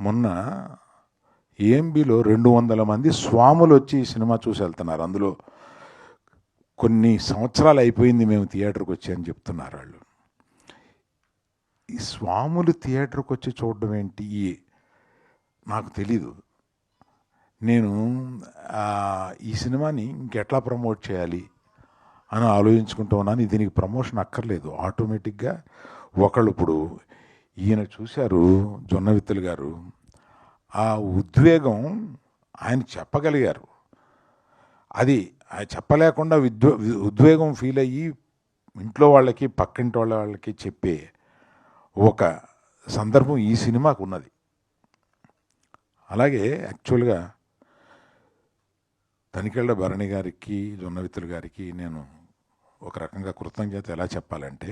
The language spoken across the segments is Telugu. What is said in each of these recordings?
మొన్న ఏఎంబిలో 200 మంది స్వాములు వచ్చి ఈ సినిమా చూసి వెళ్తున్నారు. అందులో కొన్ని సంవత్సరాలు అయిపోయింది మేము థియేటర్కి వచ్చి అని చెప్తున్నారు వాళ్ళు. ఈ స్వాములు థియేటర్కి వచ్చి చూడడం ఏంటి నాకు తెలీదు. నేను ఈ సినిమాని ఇంకెట్లా ప్రమోట్ చేయాలి అని ఆలోచించుకుంటూ ఉన్నాను. దీనికి ప్రమోషన్ అక్కర్లేదు, ఆటోమేటిక్గా ఒకళ్ళు ఇప్పుడు ఈయన చూశారు జొన్నవిత్తులు గారు, ఆ ఉద్వేగం ఆయన చెప్పగలిగారు. అది చెప్పలేకుండా ఉద్వేగం ఫీల్ అయ్యి ఇంట్లో వాళ్ళకి పక్కింటి వాళ్ళకి చెప్పే ఒక సందర్భం ఈ సినిమాకు ఉన్నది. అలాగే యాక్చువల్గా తనికెళ్ళ భరణి గారికి, జొన్నవిత్తులు గారికి నేను ఒక రకంగా కృతజ్ఞత ఎలా చెప్పాలంటే,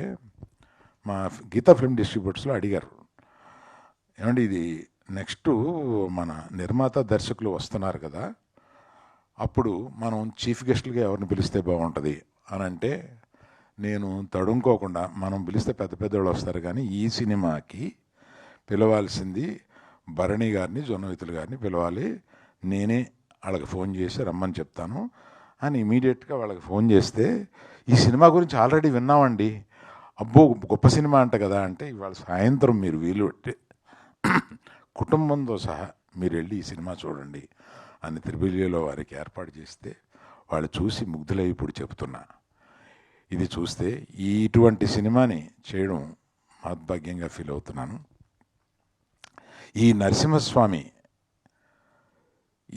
మా గీతా ఫిల్మ్ డిస్ట్రిబ్యూటర్స్లో అడిగారు, ఏమంటే ఇది నెక్స్ట్ మన నిర్మాత దర్శకులు వస్తున్నారు కదా, అప్పుడు మనం చీఫ్ గెస్టులుగా ఎవరిని పిలిస్తే బాగుంటుంది అని అంటే, నేను తడుముకోకుండా మనం పిలిస్తే పెద్ద పెద్దవాళ్ళు వస్తారు కానీ ఈ సినిమాకి పిలవాల్సింది భరణి గారిని, జొన్నవిత్తులు గారిని పిలవాలి, నేనే వాళ్ళకి ఫోన్ చేసి రమ్మని చెప్తాను అని ఇమీడియట్గా వాళ్ళకి ఫోన్ చేస్తే, ఈ సినిమా గురించి ఆల్రెడీ విన్నామండి, అబ్బో గొప్ప సినిమా అంట కదా అంటే, ఇవాళ సాయంత్రం మీరు వీలు పెట్టి కుటుంబంతో సహా మీరు వెళ్ళి ఈ సినిమా చూడండి అని త్రిబులిలో వారికి ఏర్పాటు చేస్తే వాళ్ళు చూసి ముగ్ధులై ఇప్పుడు చెప్తున్నా. ఇది చూస్తే ఇటువంటి సినిమాని చేయడం మహద్భాగ్యంగా ఫీల్ అవుతున్నాను. ఈ నరసింహస్వామి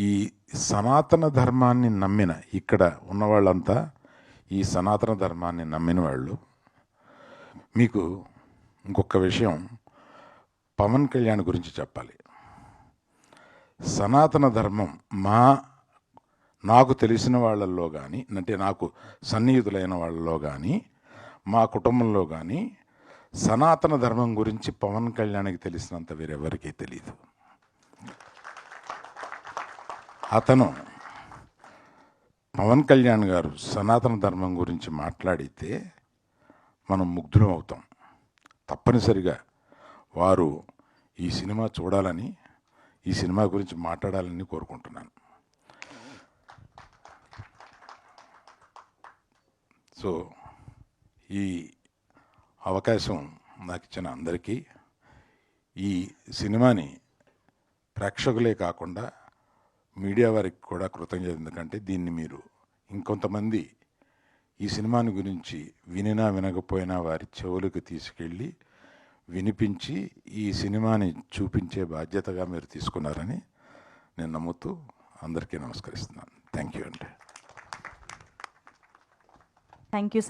ఈ సనాతన ధర్మాన్ని నమ్మిన, ఇక్కడ ఉన్నవాళ్ళంతా ఈ సనాతన ధర్మాన్ని నమ్మిన వాళ్ళు. మీకు ఇంకొక విషయం పవన్ కళ్యాణ్ గురించి చెప్పాలి. సనాతన ధర్మం నాకు తెలిసిన వాళ్ళల్లో కానీ, అంటే నాకు సన్నిహితులైన వాళ్ళలో కానీ, మా కుటుంబంలో కానీ సనాతన ధర్మం గురించి పవన్ కళ్యాణ్కి తెలిసినంత వేరెవరికీ తెలియదు. అతను పవన్ కళ్యాణ్ గారు సనాతన ధర్మం గురించి మాట్లాడితే మనం ముగ్ధులం అవుతాం. తప్పనిసరిగా వారు ఈ సినిమా చూడాలని, ఈ సినిమా గురించి మాట్లాడాలని కోరుకుంటున్నాను. సో ఈ అవకాశం నాకు ఇచ్చిన అందరికీ, ఈ సినిమాని ప్రేక్షకులే కాకుండా మీడియా వారికి కూడా కృతజ్ఞత. ఎందుకంటే దీన్ని మీరు ఇంకొంతమంది ఈ సినిమాని గురించి వినినా వినకపోయినా వారి చెవులకు తీసుకెళ్ళి వినిపించి ఈ సినిమాని చూపించే బాధ్యతగా మీరు తీసుకున్నారని నేను నమ్ముతూ అందరికీ నమస్కరిస్తున్నాను. థ్యాంక్ యూ అండి. Thank you.